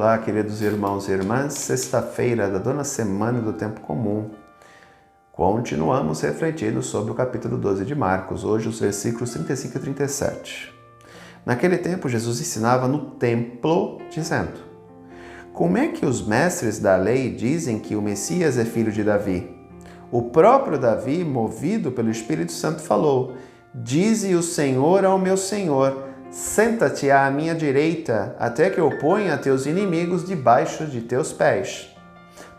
Olá, queridos irmãos e irmãs, sexta-feira da nona semana do tempo comum. Continuamos refletindo sobre o capítulo 12 de Marcos, hoje os versículos 35 e 37. Naquele tempo, Jesus ensinava no templo, dizendo: Como é que os mestres da lei dizem que o Messias é filho de Davi? O próprio Davi, movido pelo Espírito Santo, falou: Dize o Senhor ao meu Senhor: Senta-te à minha direita, até que eu ponha teus inimigos debaixo de teus pés.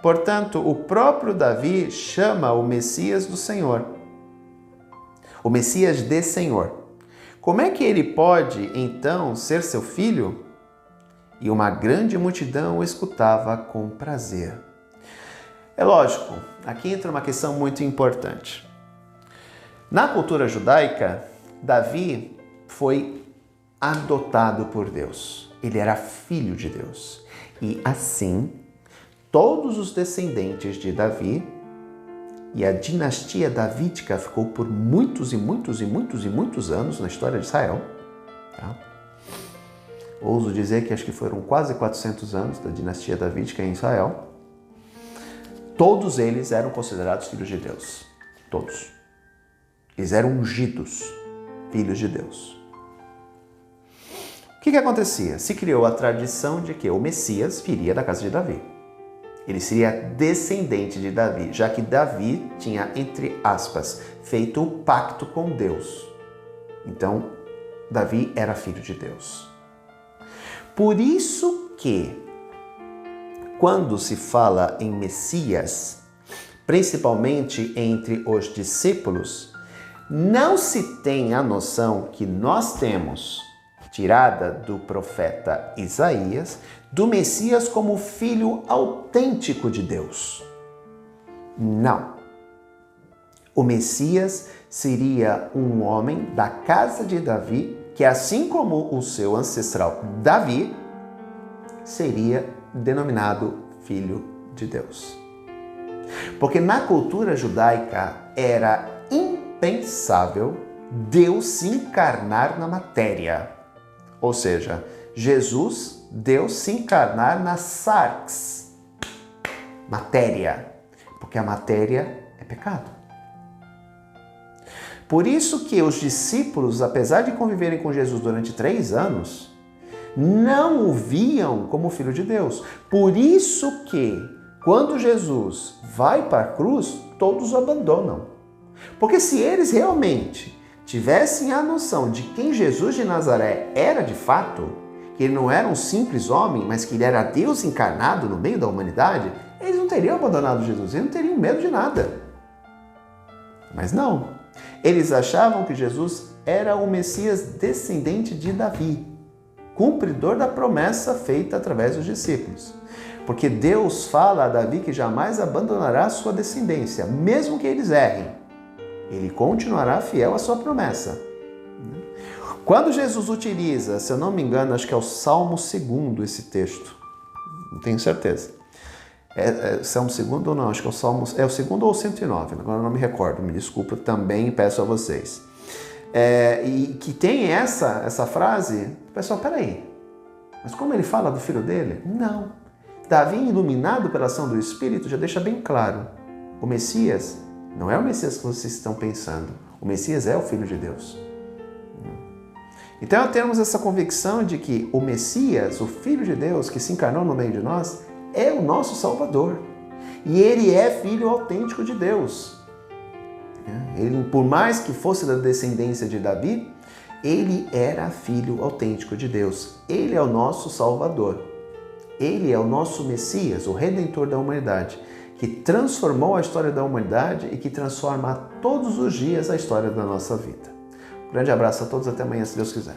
Portanto, o próprio Davi chama o Messias do Senhor, o Messias de Senhor. Como é que ele pode, então, ser seu filho? E uma grande multidão o escutava com prazer. É lógico, aqui entra uma questão muito importante. Na cultura judaica, Davi foi adotado por Deus. Ele era filho de Deus. E assim, todos os descendentes de Davi e a dinastia davídica ficou por muitos anos na história de Israel. Tá? Ouso dizer que acho que foram quase 400 anos da dinastia davídica em Israel. Todos eles eram considerados filhos de Deus. Todos. Eles eram ungidos, filhos de Deus. O que acontecia? Se criou a tradição de que o Messias viria da casa de Davi. Ele seria descendente de Davi, já que Davi tinha, entre aspas, feito o pacto com Deus. Então, Davi era filho de Deus. Por isso que, quando se fala em Messias, principalmente entre os discípulos, não se tem a noção que nós temos, tirada do profeta Isaías, do Messias como filho autêntico de Deus. Não. O Messias seria um homem da casa de Davi, que assim como o seu ancestral Davi, seria denominado filho de Deus. Porque na cultura judaica era impensável Deus se encarnar na matéria. Ou seja, Jesus, Deus se encarnar na sarx, matéria, porque a matéria é pecado. Por isso que os discípulos, apesar de conviverem com Jesus durante 3 anos, não o viam como filho de Deus. Por isso que, quando Jesus vai para a cruz, todos o abandonam. Porque se eles realmente tivessem a noção de quem Jesus de Nazaré era de fato, que ele não era um simples homem, mas que ele era Deus encarnado no meio da humanidade, eles não teriam abandonado Jesus, eles não teriam medo de nada. Mas não, eles achavam que Jesus era o Messias descendente de Davi, cumpridor da promessa feita através dos discípulos. Porque Deus fala a Davi que jamais abandonará a sua descendência, mesmo que eles errem. Ele continuará fiel à sua promessa. Quando Jesus utiliza, se eu não me engano, acho que é o Salmo 2 esse texto, não tenho certeza. É Salmo 2 ou não? Acho que é o Salmo, é o 2 ou o 109, agora não me recordo, me desculpa também, peço a vocês. E que tem essa frase, pessoal, peraí, mas como ele fala do filho dele? Não. Davi, iluminado pela ação do Espírito, já deixa bem claro, o Messias não é o Messias que vocês estão pensando. O Messias é o Filho de Deus. Então temos essa convicção de que o Messias, o Filho de Deus, que se encarnou no meio de nós, é o nosso Salvador. E ele é filho autêntico de Deus. Ele, por mais que fosse da descendência de Davi, ele era filho autêntico de Deus. Ele é o nosso Salvador. Ele é o nosso Messias, o Redentor da humanidade, que transformou a história da humanidade e que transforma todos os dias a história da nossa vida. Um grande abraço a todos, até amanhã, se Deus quiser.